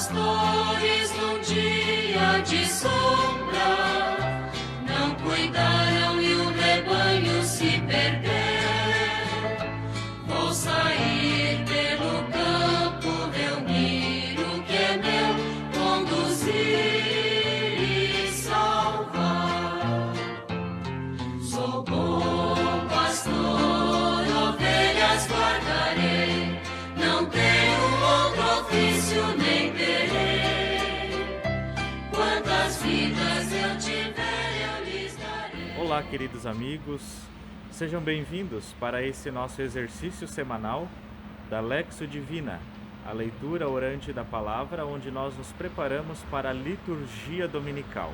pastores num dia de sombra não cuidaram e o rebanho se perdeu. Vou sair pelo campo, reunir o que é meu, conduzir e salvar. Sou bom pastor, ovelhas guardarei, não tenho outro ofício nem terei. Quantas vidas eu tiver, eu lhes darei. Olá, queridos amigos, sejam bem-vindos para esse nosso exercício semanal da Lexio Divina, a leitura orante da palavra, onde nós nos preparamos para a liturgia dominical.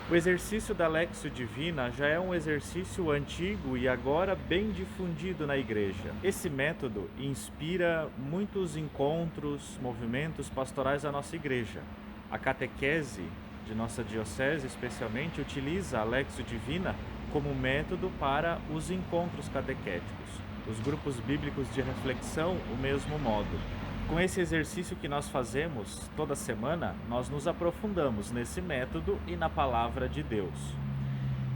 O exercício da Lexio Divina já é um exercício antigo e agora bem difundido na igreja. Esse método inspira muitos encontros, movimentos pastorais da nossa igreja. A catequese de nossa diocese, especialmente, utiliza a Lexio Divina como método para os encontros catequéticos. Os grupos bíblicos de reflexão, o mesmo modo. Com esse exercício que nós fazemos toda semana, nós nos aprofundamos nesse método e na palavra de Deus.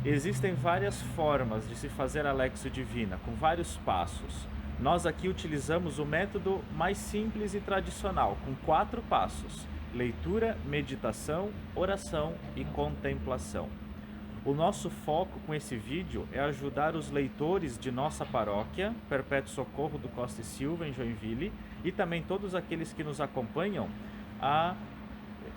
Existem várias formas de se fazer a Lexio Divina, com vários passos. Nós aqui utilizamos o método mais simples e tradicional, com 4 passos: leitura, meditação, oração e contemplação. O nosso foco com esse vídeo é ajudar os leitores de nossa paróquia, Perpétuo Socorro do Costa e Silva, em Joinville, e também todos aqueles que nos acompanham, a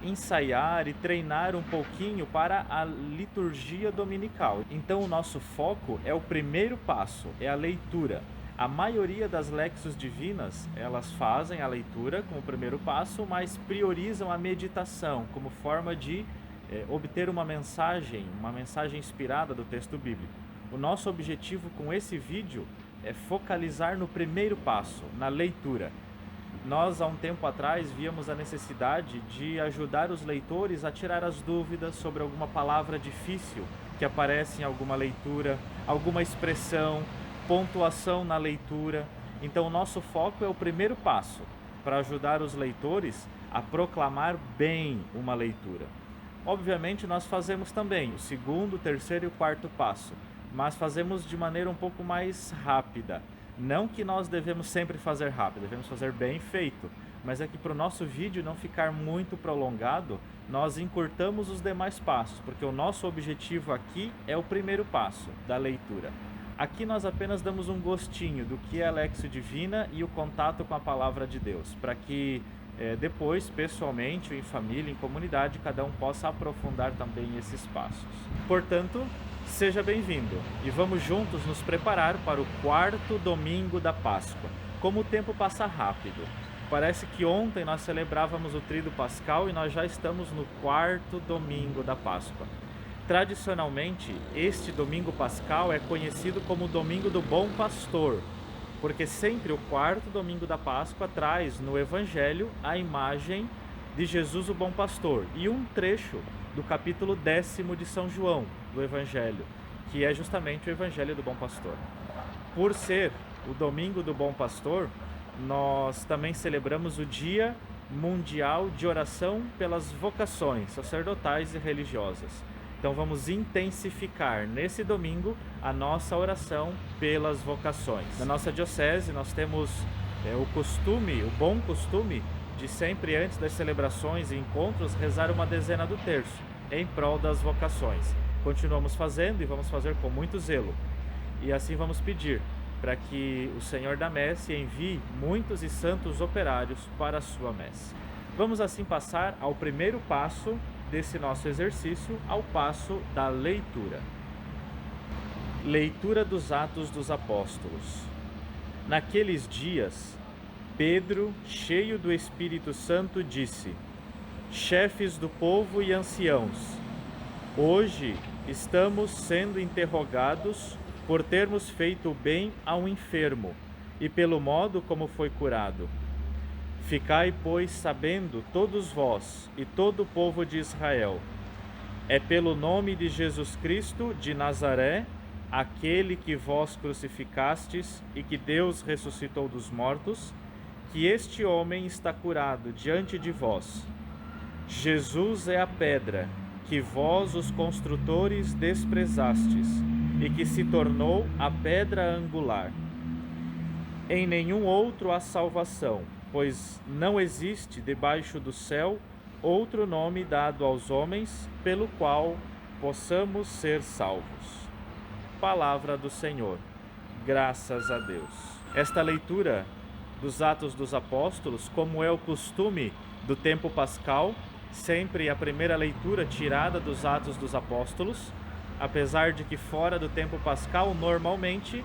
ensaiar e treinar um pouquinho para a liturgia dominical. Então o nosso foco é o primeiro passo, é a leitura. A maioria das Lexios Divinas, elas fazem a leitura como primeiro passo, mas priorizam a meditação como forma de obter uma mensagem inspirada do texto bíblico. O nosso objetivo com esse vídeo é focalizar no primeiro passo, na leitura. Nós, há um tempo atrás, víamos a necessidade de ajudar os leitores a tirar as dúvidas sobre alguma palavra difícil que aparece em alguma leitura, alguma expressão, pontuação na leitura. Então, o nosso foco é o primeiro passo, para ajudar os leitores a proclamar bem uma leitura. Obviamente, nós fazemos também o segundo, terceiro e o quarto passo, mas fazemos de maneira um pouco mais rápida. Não que nós devemos sempre fazer rápido, devemos fazer bem feito, mas é que para o nosso vídeo não ficar muito prolongado, nós encurtamos os demais passos, porque o nosso objetivo aqui é o primeiro passo da leitura. Aqui nós apenas damos um gostinho do que é a Lexio Divina e o contato com a Palavra de Deus, para que depois, pessoalmente, em família, em comunidade, cada um possa aprofundar também esses passos. Portanto, seja bem-vindo e vamos juntos nos preparar para o 4º domingo da Páscoa. Como o tempo passa rápido. Parece que ontem nós celebrávamos o Tríduo Pascal e nós já estamos no 4º domingo da Páscoa. Tradicionalmente, este domingo pascal é conhecido como o Domingo do Bom Pastor, porque sempre o 4º domingo da Páscoa traz no Evangelho a imagem de Jesus o Bom Pastor e um trecho do capítulo 10º de São João do Evangelho, que é justamente o Evangelho do Bom Pastor. Por ser o Domingo do Bom Pastor, nós também celebramos o Dia Mundial de Oração pelas Vocações Sacerdotais e Religiosas. Então vamos intensificar nesse domingo a nossa oração pelas vocações. Na nossa diocese nós temos o bom costume de sempre antes das celebrações e encontros rezar uma dezena do terço em prol das vocações. Continuamos fazendo e vamos fazer com muito zelo. E assim vamos pedir para que o Senhor da Messe envie muitos e santos operários para a sua messe. Vamos assim passar ao primeiro passo desse nosso exercício, ao passo da leitura. Leitura dos Atos dos Apóstolos. Naqueles dias, Pedro, cheio do Espírito Santo, disse: chefes do povo e anciãos, hoje estamos sendo interrogados por termos feito o bem a um enfermo e pelo modo como foi curado. Ficai, pois, sabendo, todos vós e todo o povo de Israel, é pelo nome de Jesus Cristo de Nazaré, aquele que vós crucificastes e que Deus ressuscitou dos mortos, que este homem está curado diante de vós. Jesus é a pedra que vós, os construtores, desprezastes, e que se tornou a pedra angular. Em nenhum outro há salvação, pois não existe debaixo do céu outro nome dado aos homens pelo qual possamos ser salvos. Palavra do Senhor. Graças a Deus. Esta leitura dos Atos dos Apóstolos, como é o costume do tempo pascal, sempre a primeira leitura tirada dos Atos dos Apóstolos, apesar de que fora do tempo pascal, normalmente,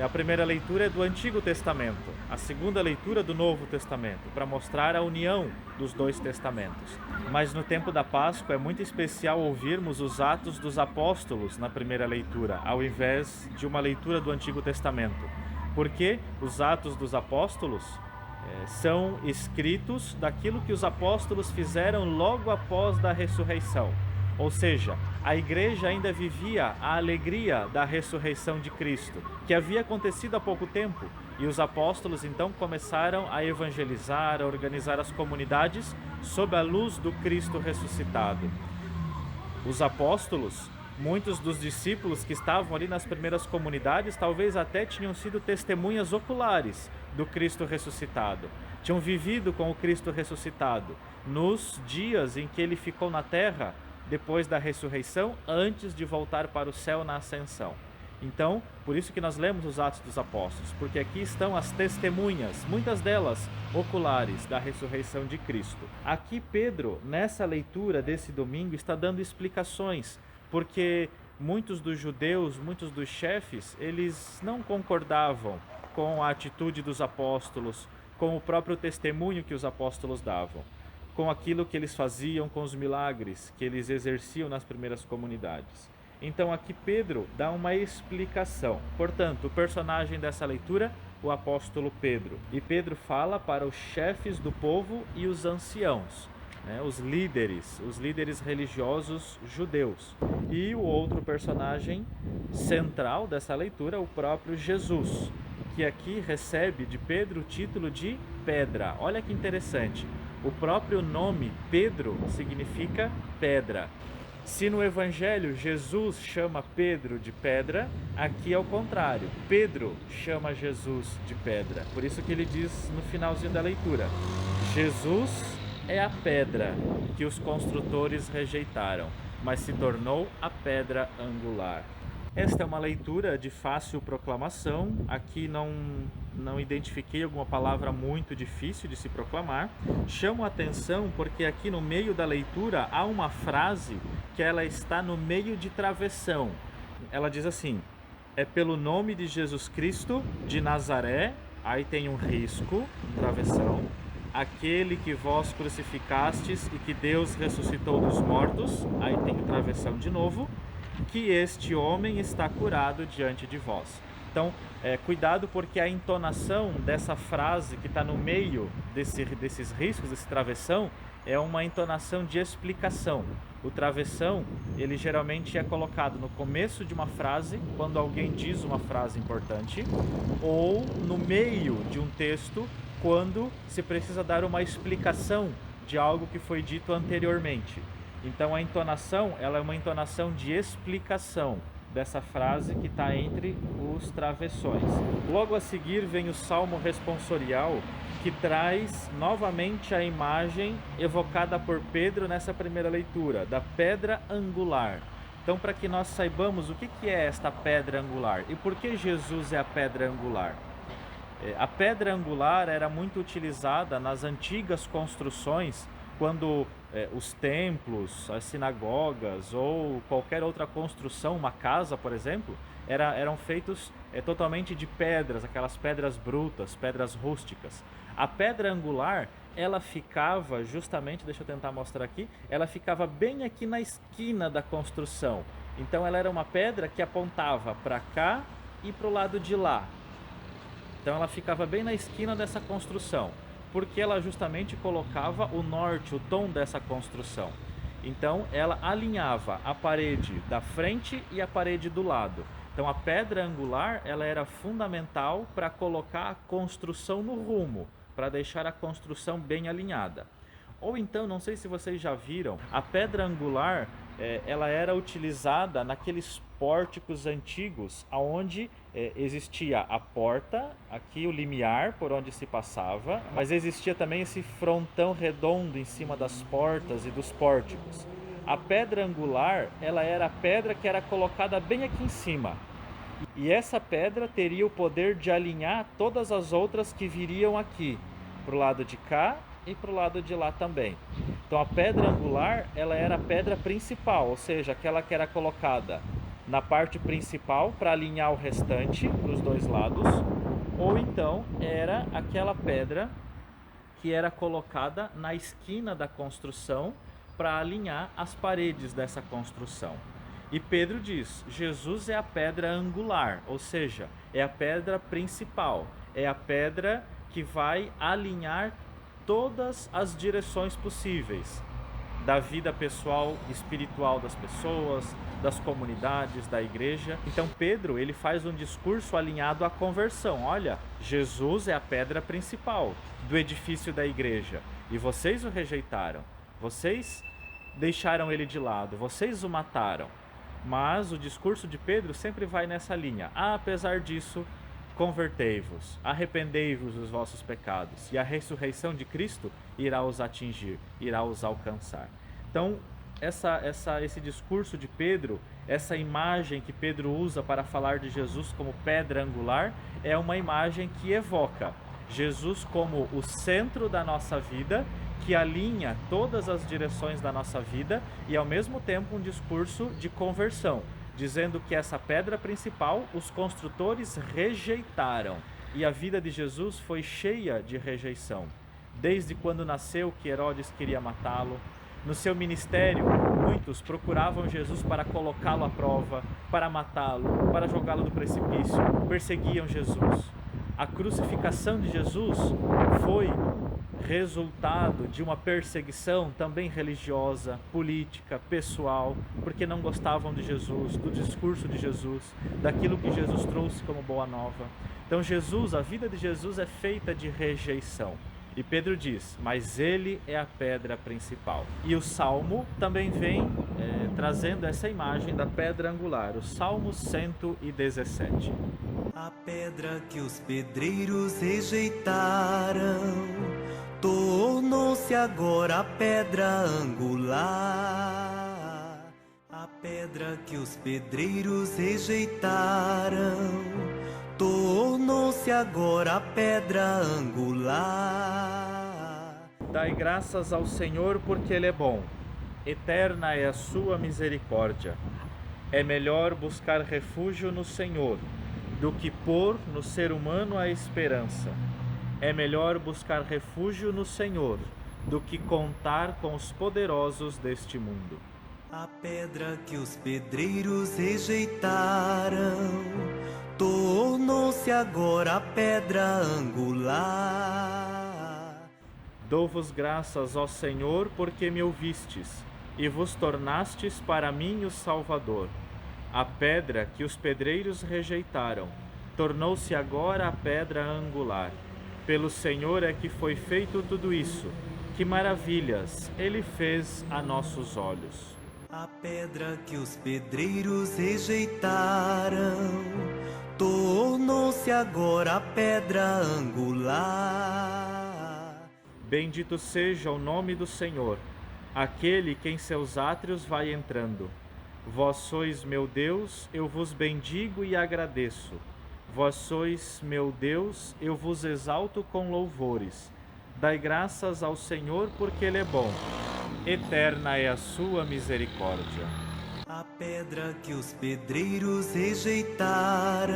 a primeira leitura é do Antigo Testamento, a segunda leitura do Novo Testamento, para mostrar a união dos dois testamentos. Mas no tempo da Páscoa é muito especial ouvirmos os Atos dos Apóstolos na primeira leitura, ao invés de uma leitura do Antigo Testamento, porque os Atos dos Apóstolos são escritos daquilo que os apóstolos fizeram logo após da ressurreição. Ou seja, a igreja ainda vivia a alegria da ressurreição de Cristo, que havia acontecido há pouco tempo, e os apóstolos então começaram a evangelizar, a organizar as comunidades sob a luz do Cristo ressuscitado. Os apóstolos, muitos dos discípulos que estavam ali nas primeiras comunidades, talvez até tinham sido testemunhas oculares do Cristo ressuscitado. Tinham vivido com o Cristo ressuscitado nos dias em que ele ficou na terra, depois da ressurreição, antes de voltar para o céu na ascensão. Então, por isso que nós lemos os Atos dos Apóstolos, porque aqui estão as testemunhas, muitas delas oculares, da ressurreição de Cristo. Aqui Pedro, nessa leitura desse domingo, está dando explicações, porque muitos dos judeus, muitos dos chefes, eles não concordavam com a atitude dos apóstolos, com o próprio testemunho que os apóstolos davam, com aquilo que eles faziam, com os milagres que eles exerciam nas primeiras comunidades. Então aqui Pedro dá uma explicação. Portanto, o personagem dessa leitura, o apóstolo Pedro. E Pedro fala para os chefes do povo e os anciãos, os líderes religiosos judeus. E o outro personagem central dessa leitura, o próprio Jesus, que aqui recebe de Pedro o título de pedra. Olha que interessante. O próprio nome Pedro significa pedra. Se no Evangelho Jesus chama Pedro de pedra, aqui é o contrário. Pedro chama Jesus de pedra. Por isso que ele diz no finalzinho da leitura: Jesus é a pedra que os construtores rejeitaram, mas se tornou a pedra angular. Esta é uma leitura de fácil proclamação. Aqui não identifiquei alguma palavra muito difícil de se proclamar. Chamo a atenção porque aqui no meio da leitura há uma frase que ela está no meio de travessão. Ela diz assim: é pelo nome de Jesus Cristo de Nazaré, aí tem um risco, travessão, aquele que vós crucificastes e que Deus ressuscitou dos mortos, aí tem o travessão de novo, que este homem está curado diante de vós. Então, cuidado, porque a entonação dessa frase que está no meio desses riscos, desse travessão, é uma entonação de explicação. O travessão, ele geralmente é colocado no começo de uma frase, quando alguém diz uma frase importante, ou no meio de um texto, quando se precisa dar uma explicação de algo que foi dito anteriormente. Então a entonação, ela é uma entonação de explicação dessa frase que está entre os travessões. Logo a seguir vem o Salmo responsorial, que traz novamente a imagem evocada por Pedro nessa primeira leitura, da pedra angular. Então, para que nós saibamos o que é esta pedra angular e por que Jesus é a pedra angular. A pedra angular era muito utilizada nas antigas construções, quando os templos, as sinagogas ou qualquer outra construção, uma casa, por exemplo, eram feitos totalmente de pedras, aquelas pedras brutas, pedras rústicas. A pedra angular, ela ficava justamente, deixa eu tentar mostrar aqui, ela ficava bem aqui na esquina da construção. Então ela era uma pedra que apontava para cá e para o lado de lá. Então ela ficava bem na esquina dessa construção, porque ela justamente colocava o norte, o tom dessa construção. Então ela alinhava a parede da frente e a parede do lado. Então a pedra angular, ela era fundamental para colocar a construção no rumo, para deixar a construção bem alinhada. Ou então, não sei se vocês já viram, a pedra angular, ela era utilizada naqueles pórticos antigos, onde existia a porta, aqui o limiar por onde se passava, mas existia também esse frontão redondo em cima das portas e dos pórticos. A pedra angular, ela era a pedra que era colocada bem aqui em cima. E essa pedra teria o poder de alinhar todas as outras que viriam aqui, para o lado de cá e para o lado de lá também. Então a pedra angular, ela era a pedra principal, ou seja, aquela que era colocada na parte principal para alinhar o restante para os dois lados, ou então era aquela pedra que era colocada na esquina da construção para alinhar as paredes dessa construção. E Pedro diz, Jesus é a pedra angular, ou seja, é a pedra principal, é a pedra que vai alinhar todas as direções possíveis da vida pessoal e espiritual das pessoas, das comunidades, da igreja. Então Pedro, ele faz um discurso alinhado à conversão. Olha, Jesus é a pedra principal do edifício da igreja e vocês o rejeitaram, vocês deixaram ele de lado, vocês o mataram. Mas o discurso de Pedro sempre vai nessa linha. Apesar disso, convertei-vos, arrependei-vos dos vossos pecados, e a ressurreição de Cristo irá os atingir, irá os alcançar. Então, esse discurso de Pedro, essa imagem que Pedro usa para falar de Jesus como pedra angular, é uma imagem que evoca Jesus como o centro da nossa vida, que alinha todas as direções da nossa vida, e ao mesmo tempo um discurso de conversão, dizendo que essa pedra principal os construtores rejeitaram, e a vida de Jesus foi cheia de rejeição. Desde quando nasceu que Herodes queria matá-lo, no seu ministério muitos procuravam Jesus para colocá-lo à prova, para matá-lo, para jogá-lo do precipício, perseguiam Jesus. A crucificação de Jesus foi resultado de uma perseguição também religiosa, política, pessoal, porque não gostavam de Jesus, do discurso de Jesus, daquilo que Jesus trouxe como boa nova. Então Jesus, a vida de Jesus é feita de rejeição. E Pedro diz, mas ele é a pedra principal. E o Salmo também vem trazendo essa imagem da pedra angular, o Salmo 117. A pedra que os pedreiros rejeitaram tornou-se agora a pedra angular. A pedra que os pedreiros rejeitaram tornou-se agora a pedra angular. Dai graças ao Senhor porque Ele é bom, eterna é a sua misericórdia. É melhor buscar refúgio no Senhor do que pôr no ser humano a esperança. É melhor buscar refúgio no Senhor do que contar com os poderosos deste mundo. A pedra que os pedreiros rejeitaram tornou-se agora a pedra angular. Dou-vos graças, ó Senhor, porque me ouvistes e vos tornastes para mim o Salvador. A pedra que os pedreiros rejeitaram tornou-se agora a pedra angular. Pelo Senhor é que foi feito tudo isso. Que maravilhas Ele fez a nossos olhos. A pedra que os pedreiros rejeitaram tornou-se agora a pedra angular. Bendito seja o nome do Senhor, aquele que em seus átrios vai entrando. Vós sois meu Deus, eu vos bendigo e agradeço. Vós sois meu Deus, eu vos exalto com louvores. Dai graças ao Senhor porque Ele é bom. Eterna é a sua misericórdia. A pedra que os pedreiros rejeitaram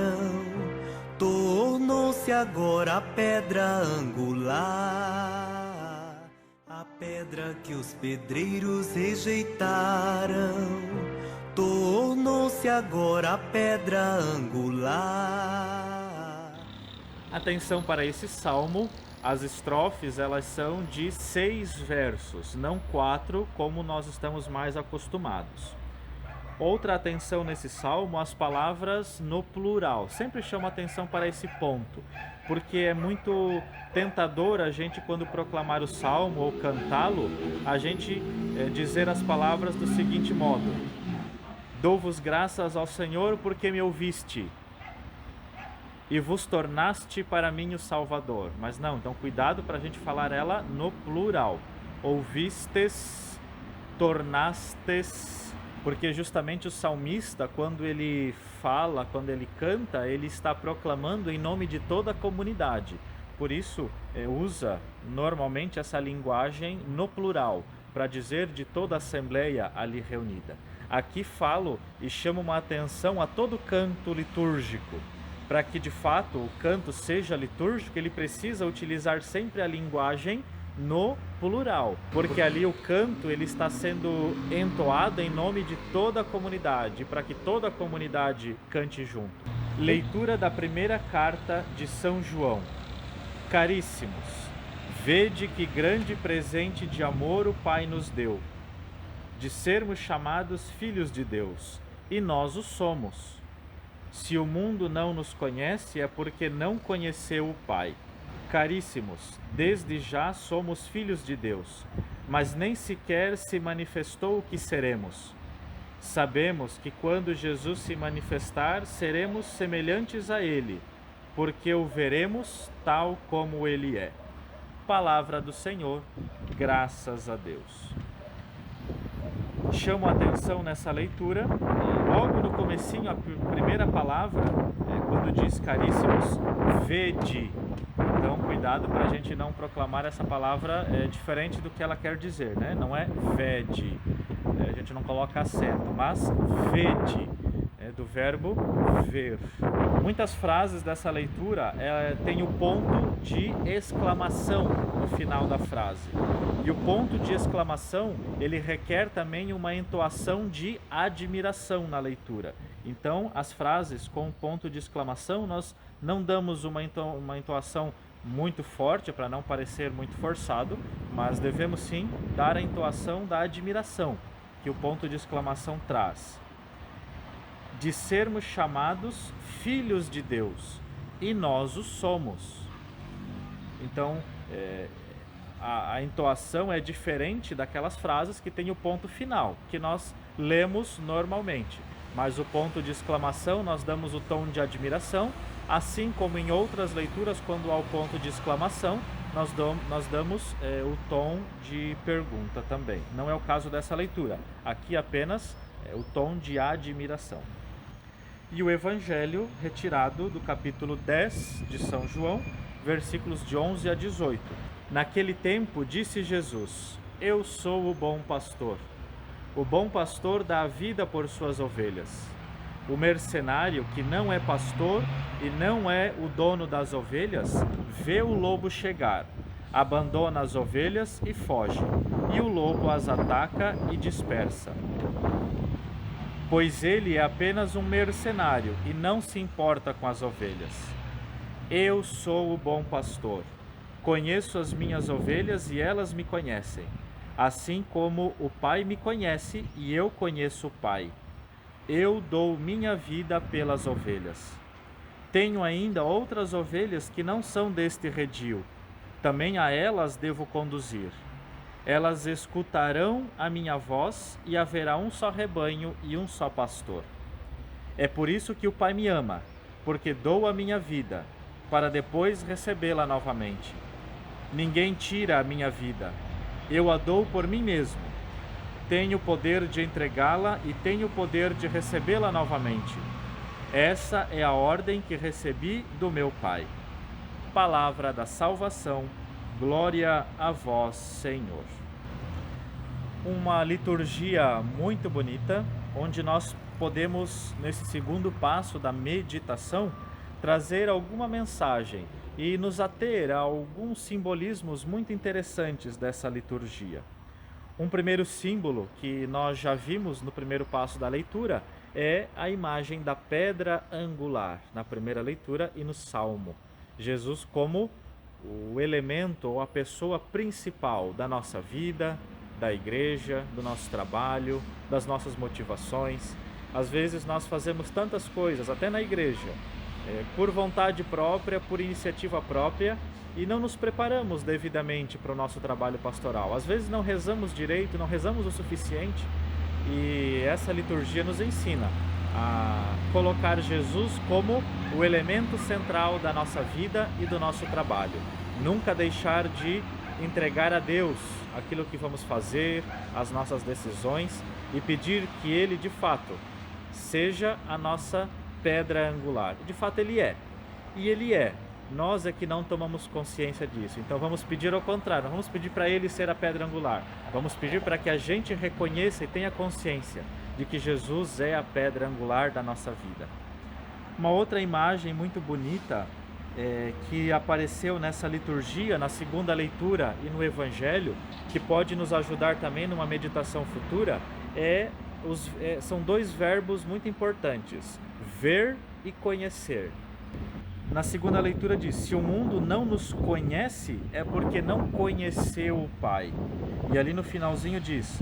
tornou-se agora a pedra angular. A pedra que os pedreiros rejeitaram tornou-se agora a pedra angular. Atenção para esse salmo. As estrofes, elas são de 6 versos, não 4, como nós estamos mais acostumados. Outra atenção nesse salmo, as palavras no plural. Sempre chama atenção para esse ponto, porque é muito tentador a gente, quando proclamar o salmo ou cantá-lo, a gente dizer as palavras do seguinte modo: dou-vos graças ao Senhor porque me ouviste e vos tornaste para mim o Salvador. Mas não, então cuidado para a gente falar ela no plural. Ouvistes, tornastes, porque justamente o salmista, quando ele fala, quando ele canta, ele está proclamando em nome de toda a comunidade. Por isso, usa normalmente essa linguagem no plural, para dizer de toda a assembleia ali reunida. Aqui falo e chamo uma atenção a todo canto litúrgico. Para que de fato o canto seja litúrgico, ele precisa utilizar sempre a linguagem no plural, porque ali o canto ele está sendo entoado em nome de toda a comunidade, para que toda a comunidade cante junto. Leitura da primeira carta de São João. Caríssimos, vede que grande presente de amor o Pai nos deu, de sermos chamados filhos de Deus, e nós o somos. Se o mundo não nos conhece, é porque não conheceu o Pai. Caríssimos, desde já somos filhos de Deus, mas nem sequer se manifestou o que seremos. Sabemos que quando Jesus se manifestar, seremos semelhantes a Ele, porque o veremos tal como Ele é. Palavra do Senhor, graças a Deus. Chamo a atenção nessa leitura, logo no comecinho, a primeira palavra, quando diz caríssimos, vede. Então, cuidado para a gente não proclamar essa palavra diferente do que ela quer dizer, né? Não é vede, a gente não coloca acento, mas vede, do verbo ver. Muitas frases dessa leitura têm o ponto de exclamação no final da frase. E o ponto de exclamação, ele requer também uma entoação de admiração na leitura. Então, as frases com ponto de exclamação, nós não damos uma entoação muito forte, para não parecer muito forçado, mas devemos sim dar a entoação da admiração, que o ponto de exclamação traz. De sermos chamados filhos de Deus, e nós o somos. Então, a entoação é diferente daquelas frases que tem o ponto final, que nós lemos normalmente. Mas o ponto de exclamação, nós damos o tom de admiração, assim como em outras leituras, quando há o ponto de exclamação, nós damos o tom de pergunta também. Não é o caso dessa leitura. Aqui apenas o tom de admiração. E o Evangelho retirado do capítulo 10 de São João, versículos de 11 a 18. Naquele tempo disse Jesus: Eu sou o bom pastor. O bom pastor dá a vida por suas ovelhas. O mercenário, que não é pastor e não é o dono das ovelhas, vê o lobo chegar, abandona as ovelhas e foge, e o lobo as ataca e dispersa. Pois ele é apenas um mercenário e não se importa com as ovelhas. Eu sou o bom pastor. Conheço as minhas ovelhas e elas me conhecem, assim como o Pai me conhece e eu conheço o Pai. Eu dou minha vida pelas ovelhas. Tenho ainda outras ovelhas que não são deste redil. Também a elas devo conduzir. Elas escutarão a minha voz e haverá um só rebanho e um só pastor. É por isso que o Pai me ama, porque dou a minha vida, para depois recebê-la novamente. Ninguém tira a minha vida, eu a dou por mim mesmo. Tenho o poder de entregá-la e tenho o poder de recebê-la novamente. Essa é a ordem que recebi do meu Pai. Palavra da salvação. Glória a vós, Senhor. Uma liturgia muito bonita, onde nós podemos, nesse segundo passo da meditação, trazer alguma mensagem e nos ater a alguns simbolismos muito interessantes dessa liturgia. Um primeiro símbolo que nós já vimos no primeiro passo da leitura é a imagem da pedra angular, na primeira leitura e no Salmo. Jesus como o elemento ou a pessoa principal da nossa vida, da igreja, do nosso trabalho, das nossas motivações. Às vezes nós fazemos tantas coisas, até na igreja, por vontade própria, por iniciativa própria, e não nos preparamos devidamente para o nosso trabalho pastoral. Às vezes não rezamos direito, não rezamos o suficiente, e essa liturgia nos ensina a colocar Jesus como o elemento central da nossa vida e do nosso trabalho. Nunca deixar de entregar a Deus aquilo que vamos fazer, as nossas decisões, e pedir que Ele, de fato, seja a nossa pedra angular. De fato, Ele é. E Ele é. Nós é que não tomamos consciência disso. Então vamos pedir ao contrário, vamos pedir para Ele ser a pedra angular. Vamos pedir para que a gente reconheça e tenha consciência de que Jesus é a pedra angular da nossa vida. Uma outra imagem muito bonita que apareceu nessa liturgia, na segunda leitura e no Evangelho, que pode nos ajudar também numa meditação futura, são dois verbos muito importantes: ver e conhecer. Na segunda leitura diz: se o mundo não nos conhece, é porque não conheceu o Pai. E ali no finalzinho diz: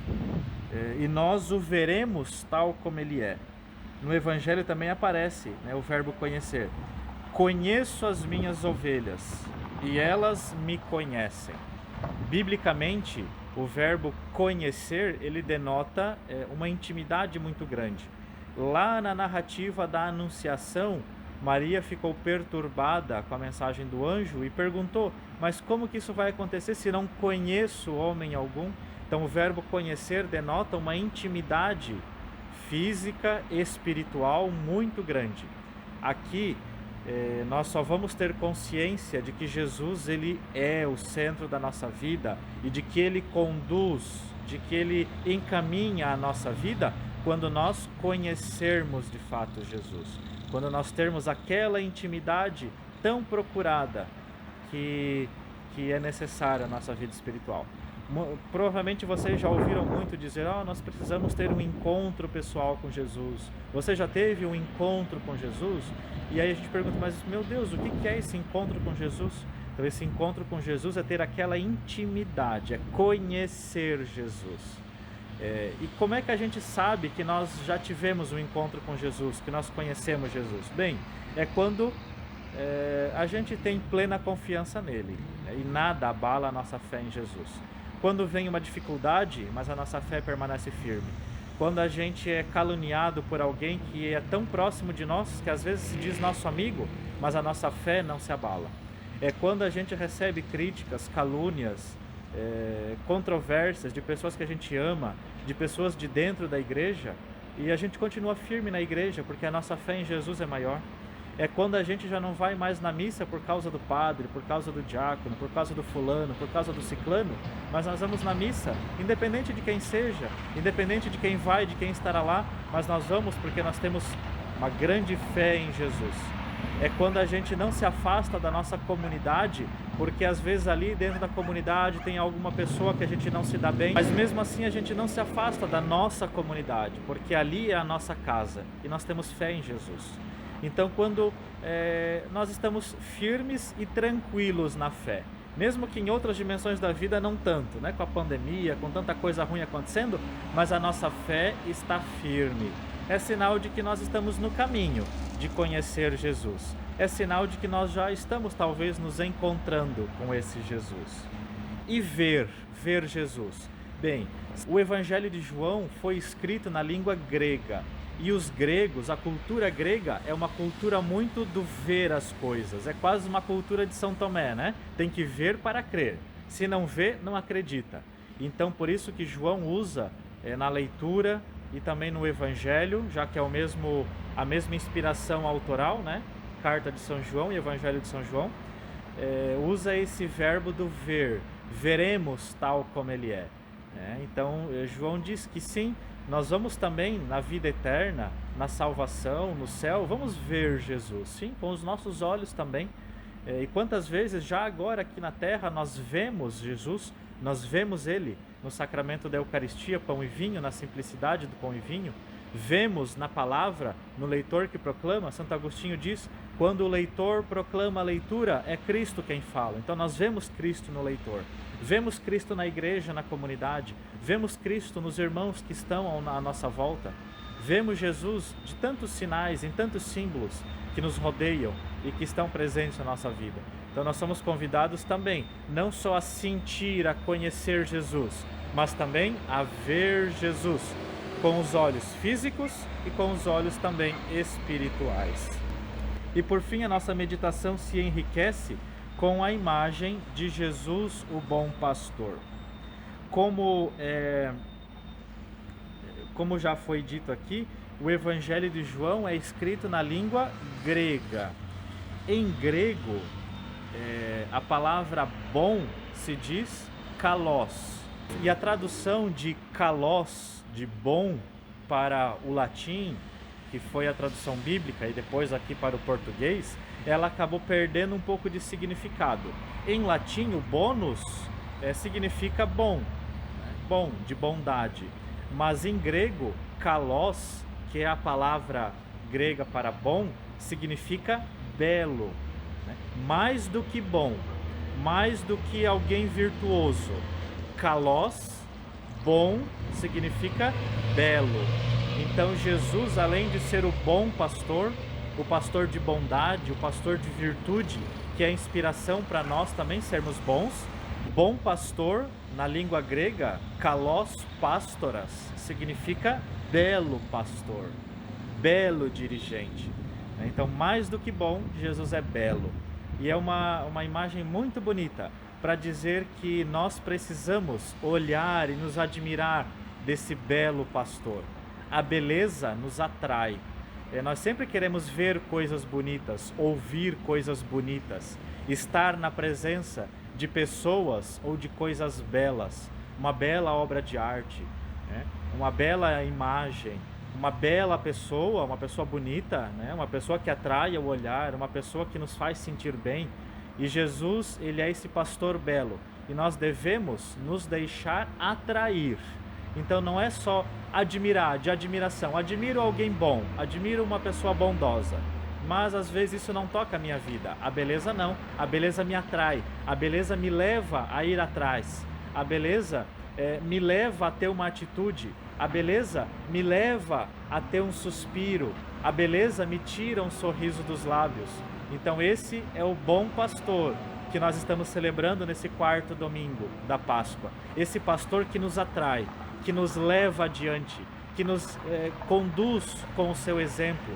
e nós o veremos tal como Ele é. No Evangelho também aparece, o verbo conhecer. Conheço as minhas ovelhas e elas me conhecem. Biblicamente, o verbo conhecer, ele denota uma intimidade muito grande. Lá na narrativa da Anunciação, Maria ficou perturbada com a mensagem do anjo e perguntou: mas como que isso vai acontecer se não conheço homem algum? Então o verbo conhecer denota uma intimidade física e espiritual muito grande. Aqui nós só vamos ter consciência de que Jesus, ele é o centro da nossa vida e de que ele conduz, de que ele encaminha a nossa vida quando nós conhecermos de fato Jesus, quando nós termos aquela intimidade tão procurada que é necessária à nossa vida espiritual. Provavelmente vocês já ouviram muito dizer: nós precisamos ter um encontro pessoal com Jesus. Você já teve um encontro com Jesus? E aí a gente pergunta: mas meu Deus, o que é esse encontro com Jesus? Então esse encontro com Jesus é ter aquela intimidade, é conhecer Jesus. E como é que a gente sabe que nós já tivemos um encontro com Jesus, que nós conhecemos Jesus? Bem, é quando a gente tem plena confiança nele, e nada abala a nossa fé em Jesus. Quando vem uma dificuldade, mas a nossa fé permanece firme. Quando a gente é caluniado por alguém que é tão próximo de nós, que às vezes se diz nosso amigo, mas a nossa fé não se abala. É quando a gente recebe críticas, calúnias, controvérsias de pessoas que a gente ama, de pessoas de dentro da igreja, e a gente continua firme na igreja, porque a nossa fé em Jesus é maior. É quando a gente já não vai mais na missa por causa do padre, por causa do diácono, por causa do fulano, por causa do ciclano, mas nós vamos na missa, independente de quem seja, independente de quem vai, de quem estará lá, mas nós vamos porque nós temos uma grande fé em Jesus. É quando a gente não se afasta da nossa comunidade, porque às vezes ali dentro da comunidade tem alguma pessoa que a gente não se dá bem, mas mesmo assim a gente não se afasta da nossa comunidade, porque ali é a nossa casa e nós temos fé em Jesus. Então quando nós estamos firmes e tranquilos na fé, mesmo que em outras dimensões da vida não tanto, com a pandemia, com tanta coisa ruim acontecendo, mas a nossa fé está firme. É sinal de que nós estamos no caminho de conhecer Jesus. É sinal de que nós já estamos talvez nos encontrando com esse Jesus. E ver Jesus. Bem, o Evangelho de João foi escrito na língua grega. E os gregos, a cultura grega é uma cultura muito do ver as coisas. É quase uma cultura de São Tomé, Tem que ver para crer. Se não vê, não acredita. Então por isso que João usa na leitura e também no Evangelho, já que é a mesma inspiração autoral, Carta de São João e Evangelho de São João, usa esse verbo do ver. Veremos tal como ele é. Então João diz que sim, nós vamos também na vida eterna, na salvação, no céu, vamos ver Jesus, sim, com os nossos olhos também. E quantas vezes já agora aqui na terra nós vemos Jesus, nós vemos Ele no sacramento da Eucaristia, pão e vinho, na simplicidade do pão e vinho, vemos na palavra, no leitor que proclama. Santo Agostinho diz: Quando o leitor proclama a leitura, é Cristo quem fala. Então nós vemos Cristo no leitor. Vemos Cristo na igreja, na comunidade. Vemos Cristo nos irmãos que estão à nossa volta. Vemos Jesus de tantos sinais, em tantos símbolos que nos rodeiam e que estão presentes na nossa vida. Então nós somos convidados também, não só a sentir, a conhecer Jesus, mas também a ver Jesus com os olhos físicos e com os olhos também espirituais. E por fim, a nossa meditação se enriquece com a imagem de Jesus, o bom pastor. Como já foi dito aqui, o Evangelho de João é escrito na língua grega. Em grego, a palavra bom se diz kalos. E a tradução de kalos, de bom, para o latim, que foi a tradução bíblica, e depois aqui para o português, ela acabou perdendo um pouco de significado. Em latim, o bonus significa bom, bom, de bondade. Mas em grego, kalos, que é a palavra grega para bom, significa belo, né? Mais do que bom, mais do que alguém virtuoso. Kalos, bom, significa belo. Então Jesus, além de ser o bom pastor, o pastor de bondade, o pastor de virtude, que é a inspiração para nós também sermos bons, bom pastor, na língua grega, kalos pastoras, significa belo pastor, belo dirigente. Então, mais do que bom, Jesus é belo. E é uma imagem muito bonita para dizer que nós precisamos olhar e nos admirar desse belo pastor. A beleza nos atrai. Nós sempre queremos ver coisas bonitas, ouvir coisas bonitas, estar na presença de pessoas ou de coisas belas, uma bela obra de arte, né? Uma bela imagem, uma bela pessoa, uma pessoa bonita, né? Uma pessoa que atrai o olhar, uma pessoa que nos faz sentir bem. E Jesus, ele é esse pastor belo, e nós devemos nos deixar atrair. Então não é só admirar, de admiração, admiro alguém bom, admiro uma pessoa bondosa, mas às vezes isso não toca a minha vida. A beleza não, a beleza me atrai, a beleza me leva a ir atrás, a beleza me leva a ter uma atitude, a beleza me leva a ter um suspiro, a beleza me tira um sorriso dos lábios. Então esse é o bom pastor que nós estamos celebrando nesse quarto domingo da Páscoa. Esse pastor que nos atrai, que nos leva adiante, que nos conduz com o seu exemplo.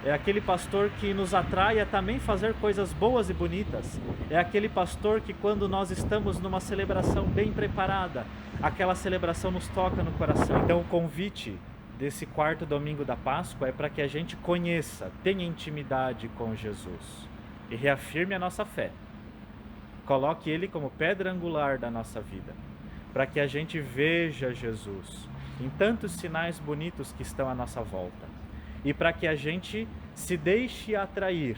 É aquele pastor que nos atrai a também fazer coisas boas e bonitas. É aquele pastor que, quando nós estamos numa celebração bem preparada, aquela celebração nos toca no coração. Então o convite desse quarto domingo da Páscoa é para que a gente conheça, tenha intimidade com Jesus e reafirme a nossa fé. Coloque Ele como pedra angular da nossa vida, para que a gente veja Jesus em tantos sinais bonitos que estão à nossa volta, e para que a gente se deixe atrair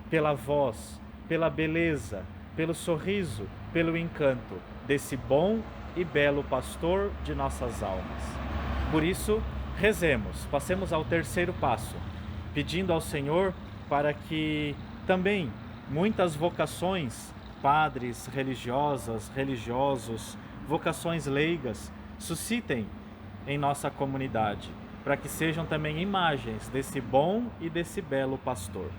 pela voz, pela beleza, pelo sorriso, pelo encanto desse bom e belo pastor de nossas almas. Por isso, rezemos, passemos ao terceiro passo, pedindo ao Senhor para que também muitas vocações, padres, religiosas, religiosos, vocações leigas, suscitem em nossa comunidade, para que sejam também imagens desse bom e desse belo pastor.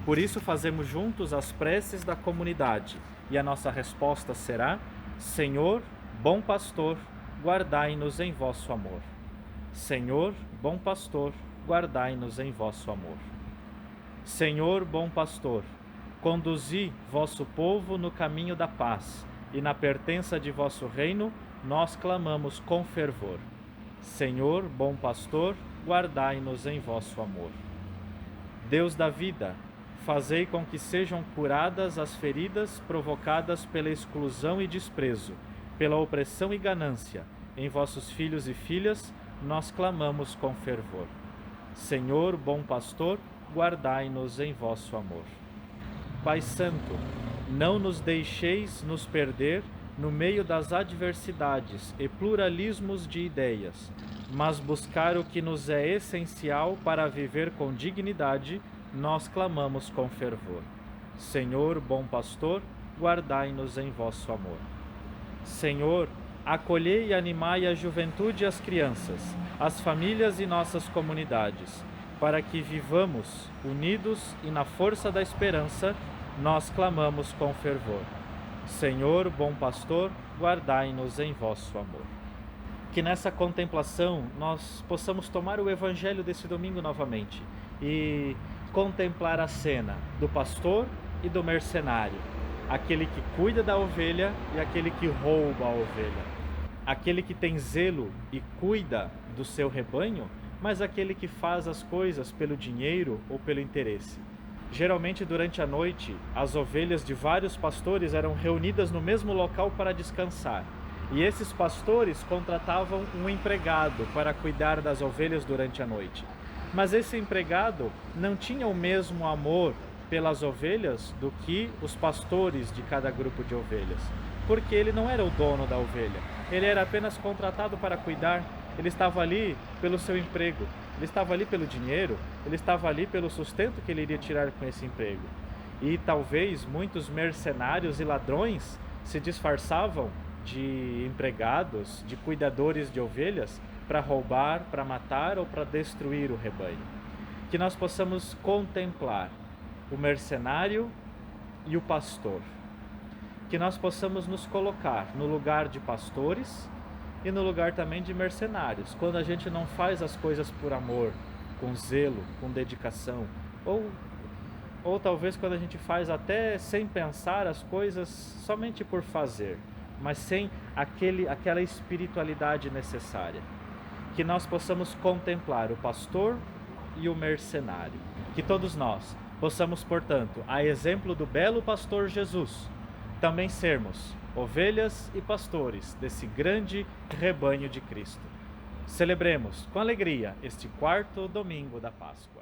Por isso fazemos juntos as preces da comunidade, e a nossa resposta será: Senhor, bom pastor, guardai-nos em vosso amor. Senhor, bom pastor, guardai-nos em vosso amor. Senhor, bom pastor, conduzi vosso povo no caminho da paz, e na pertença de vosso reino nós clamamos com fervor. Senhor, bom pastor, guardai-nos em vosso amor. Deus da vida, fazei com que sejam curadas as feridas provocadas pela exclusão e desprezo, pela opressão e ganância. Em vossos filhos e filhas nós clamamos com fervor. Senhor, bom pastor, guardai-nos em vosso amor. Pai Santo, não nos deixeis nos perder no meio das adversidades e pluralismos de ideias, mas buscar o que nos é essencial para viver com dignidade nós clamamos com fervor. Senhor, bom pastor, guardai-nos em vosso amor. Senhor, acolhei e animai a juventude e as crianças, as famílias e nossas comunidades, para que vivamos unidos e na força da esperança, nós clamamos com fervor. Senhor, bom pastor, guardai-nos em vosso amor. Que nessa contemplação nós possamos tomar o evangelho desse domingo novamente e contemplar a cena do pastor e do mercenário, aquele que cuida da ovelha e aquele que rouba a ovelha, aquele que tem zelo e cuida do seu rebanho, mas aquele que faz as coisas pelo dinheiro ou pelo interesse. Geralmente, durante a noite, as ovelhas de vários pastores eram reunidas no mesmo local para descansar. E esses pastores contratavam um empregado para cuidar das ovelhas durante a noite. Mas esse empregado não tinha o mesmo amor pelas ovelhas do que os pastores de cada grupo de ovelhas, porque ele não era o dono da ovelha, ele era apenas contratado para cuidar. Ele estava ali pelo seu emprego, ele estava ali pelo dinheiro, ele estava ali pelo sustento que ele iria tirar com esse emprego. E talvez muitos mercenários e ladrões se disfarçavam de empregados, de cuidadores de ovelhas, para roubar, para matar ou para destruir o rebanho. Que nós possamos contemplar o mercenário e o pastor. Que nós possamos nos colocar no lugar de pastores e no lugar também de mercenários, quando a gente não faz as coisas por amor, com zelo, com dedicação, ou talvez quando a gente faz até sem pensar as coisas somente por fazer, mas sem aquela espiritualidade necessária. Que nós possamos contemplar o pastor e o mercenário. Que todos nós possamos, portanto, a exemplo do belo pastor Jesus, também sermos ovelhas e pastores desse grande rebanho de Cristo. Celebremos com alegria este quarto domingo da Páscoa.